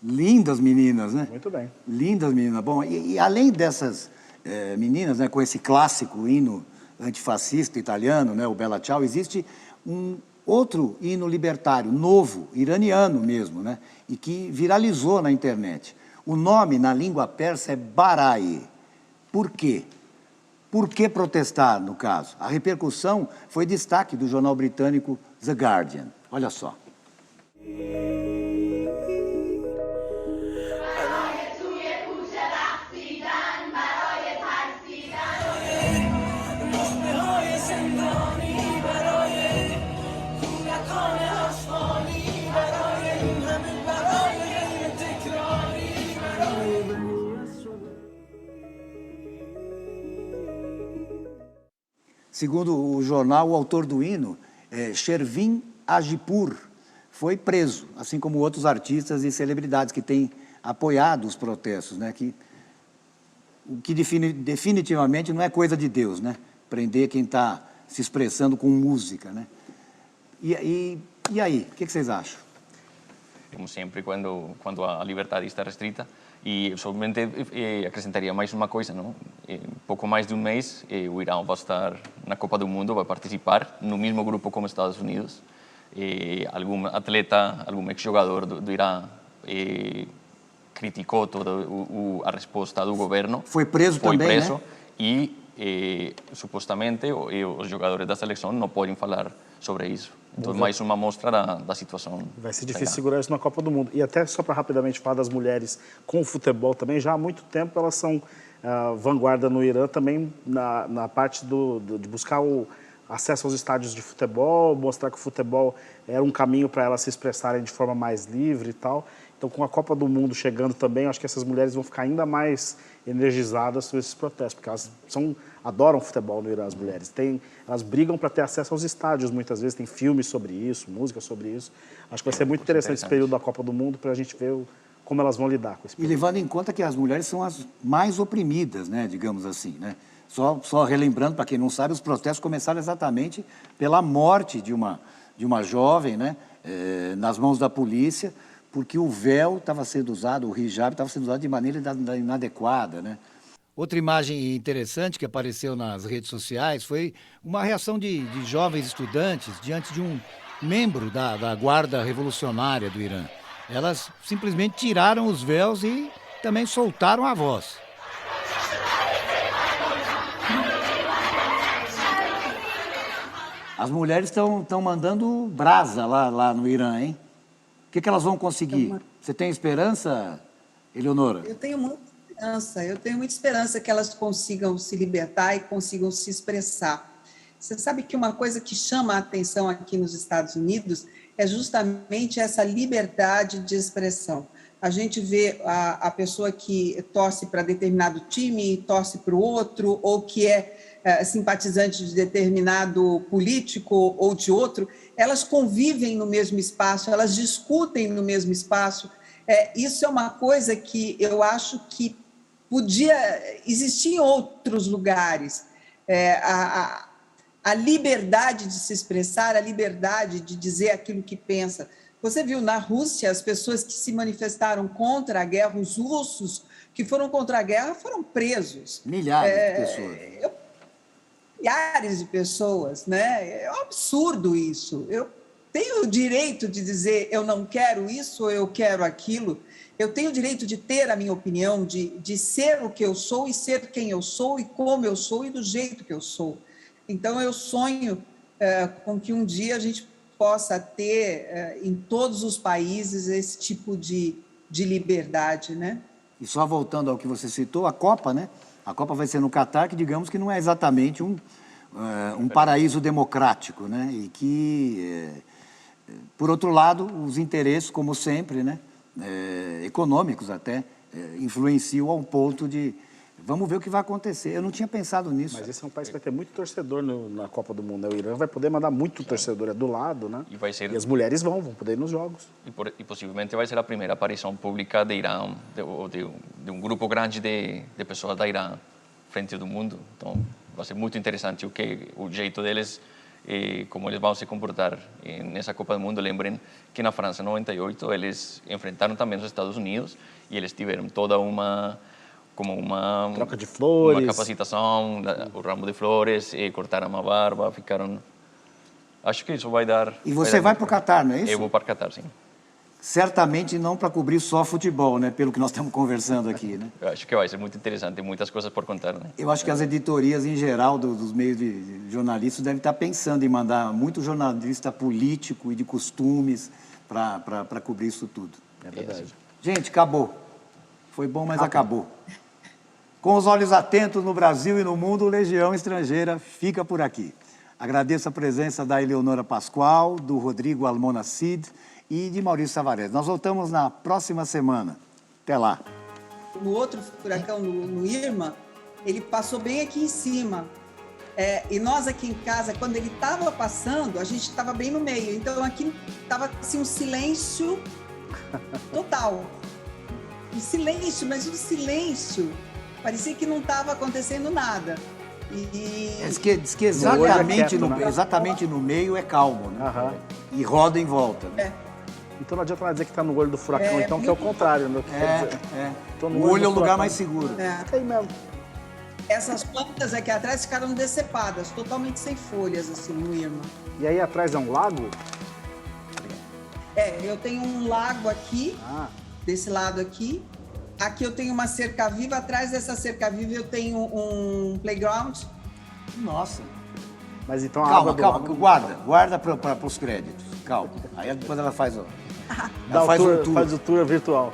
[SPEAKER 1] Lindas meninas, né?
[SPEAKER 4] Muito bem.
[SPEAKER 1] Lindas meninas. Bom, e além dessas meninas, né, com esse clássico hino antifascista italiano, né, o Bella Ciao, existe um outro hino libertário, novo, iraniano mesmo, né, e que viralizou na internet. O nome na língua persa é Barai. Por quê? Por que protestar, no caso? A repercussão foi destaque do jornal britânico The Guardian. Olha só. Segundo o jornal, o autor do hino, Shervin Agipur, foi preso, assim como outros artistas e celebridades que têm apoiado os protestos, né? O que definitivamente não é coisa de Deus, né? Prender quem está se expressando com música, né? E aí, o que vocês acham?
[SPEAKER 3] Como sempre, quando a liberdade está restrita. E somente acrescentaria mais uma coisa, não? Pouco mais de um mês, o Irã vai estar na Copa do Mundo, vai participar no mesmo grupo como Estados Unidos. Algum atleta, algum ex-jogador do Irã criticou toda a resposta do governo.
[SPEAKER 1] Foi preso também, né?
[SPEAKER 3] E supostamente os jogadores da seleção não podem falar sobre isso. Então, mais uma amostra da situação.
[SPEAKER 4] Vai ser difícil segurar isso na Copa do Mundo. E até só para rapidamente falar das mulheres com o futebol também, já há muito tempo elas são vanguarda no Irã também na parte de buscar o acesso aos estádios de futebol, mostrar que o futebol era um caminho para elas se expressarem de forma mais livre e tal. Então, com a Copa do Mundo chegando também, acho que essas mulheres vão ficar ainda mais energizadas por esses protestos, porque elas adoram futebol no Irã, as mulheres. Elas brigam para ter acesso aos estádios, muitas vezes tem filmes sobre isso, música sobre isso. Acho que vai ser muito interessante esse período da Copa do Mundo para a gente ver como elas vão lidar com esse período.
[SPEAKER 1] E levando em conta que as mulheres são as mais oprimidas, né, digamos assim, né? Só relembrando, para quem não sabe, os protestos começaram exatamente pela morte de uma jovem, né, nas mãos da polícia, porque o véu estava sendo usado, o hijab estava sendo usado de maneira inadequada, né?
[SPEAKER 5] Outra imagem interessante que apareceu nas redes sociais foi uma reação de jovens estudantes diante de um membro da Guarda Revolucionária do Irã. Elas simplesmente tiraram os véus e também soltaram a voz.
[SPEAKER 1] As mulheres estão mandando brasa lá no Irã, hein? O que elas vão conseguir? Você tem esperança, Eleonora?
[SPEAKER 2] Eu tenho muita esperança que elas consigam se libertar e consigam se expressar. Você sabe que uma coisa que chama a atenção aqui nos Estados Unidos é justamente essa liberdade de expressão. A gente vê a pessoa que torce para determinado time, torce para o outro, ou que é simpatizante de determinado político ou de outro, elas convivem no mesmo espaço, elas discutem no mesmo espaço. Isso é uma coisa que eu acho que podia existir em outros lugares. A liberdade de se expressar, a liberdade de dizer aquilo que pensa. Você viu na Rússia as pessoas que se manifestaram contra a guerra, os russos que foram contra a guerra foram presos.
[SPEAKER 1] Milhares de pessoas.
[SPEAKER 2] Milhares de pessoas, né? É um absurdo isso. Eu tenho o direito de dizer eu não quero isso ou eu quero aquilo. Eu tenho o direito de ter a minha opinião, de ser o que eu sou e ser quem eu sou e como eu sou e do jeito que eu sou. Então, eu sonho com que um dia a gente possa ter em todos os países esse tipo de liberdade, né?
[SPEAKER 1] E só voltando ao que você citou, a Copa, né? A Copa vai ser no Catar, que digamos que não é exatamente um paraíso democrático, né? E que, por outro lado, os interesses, como sempre, né? Econômicos até, influenciam ao ponto de... Vamos ver o que vai acontecer. Eu não tinha pensado nisso.
[SPEAKER 4] Mas esse é um país que vai ter muito torcedor na Copa do Mundo. O Irã vai poder mandar muito torcedor, é do lado, né? E as mulheres vão poder ir nos jogos.
[SPEAKER 3] E possivelmente vai ser a primeira aparição pública de Irã, de um grupo grande de pessoas da Irã frente do mundo. Então, vai ser muito interessante o jeito deles, como eles vão se comportar nessa Copa do Mundo. Lembrem que na França, em 98, eles enfrentaram também os Estados Unidos e eles tiveram toda uma
[SPEAKER 4] troca de flores,
[SPEAKER 3] uma capacitação, o ramo de flores, cortaram a barba, ficaram... Acho que isso vai dar...
[SPEAKER 1] E você vai para o Catar, não é isso?
[SPEAKER 3] Eu vou para o Catar, sim.
[SPEAKER 1] Certamente não para cobrir só futebol, né? Pelo que nós estamos conversando aqui, né?
[SPEAKER 3] Eu acho que vai ser muito interessante, tem muitas coisas por contar, né?
[SPEAKER 1] Eu acho que as editorias, em geral, dos meios de jornalistas, devem estar pensando em mandar muito jornalista político e de costumes para cobrir isso tudo.
[SPEAKER 4] É verdade.
[SPEAKER 1] Gente, acabou. Foi bom, mas acabou. Com os olhos atentos no Brasil e no mundo, o Legião Estrangeira fica por aqui. Agradeço a presença da Eleonora Pascoal, do Rodrigo Almonacid e de Maurício Savarez. Nós voltamos na próxima semana. Até lá.
[SPEAKER 2] No outro furacão, no Irma, ele passou bem aqui em cima. E nós aqui em casa, quando ele estava passando, a gente estava bem no meio. Então aqui estava assim, um silêncio total. Um silêncio, mas um silêncio. Parecia que não estava acontecendo nada.
[SPEAKER 1] Diz que exatamente no meio é calmo, né? E roda em volta. Né?
[SPEAKER 4] Então não adianta dizer que está no olho do furacão, então, que é o contrário. Né?
[SPEAKER 1] O olho é o lugar mais seguro.
[SPEAKER 4] Fica aí mesmo.
[SPEAKER 2] Essas plantas aqui atrás ficaram decepadas, totalmente sem folhas, assim, no Irma.
[SPEAKER 4] E aí atrás é um lago?
[SPEAKER 2] Eu tenho um lago aqui, desse lado aqui, Aqui eu tenho uma cerca viva, atrás dessa cerca viva eu tenho um playground.
[SPEAKER 1] Nossa.
[SPEAKER 4] Mas então a
[SPEAKER 1] Calma,
[SPEAKER 4] água
[SPEAKER 1] calma,
[SPEAKER 4] do...
[SPEAKER 1] guarda para os créditos. Calma. Aí depois ela faz o.
[SPEAKER 4] Dá
[SPEAKER 1] Ela faz
[SPEAKER 4] o
[SPEAKER 1] um
[SPEAKER 4] tour,
[SPEAKER 1] tour.
[SPEAKER 4] faz o tour virtual.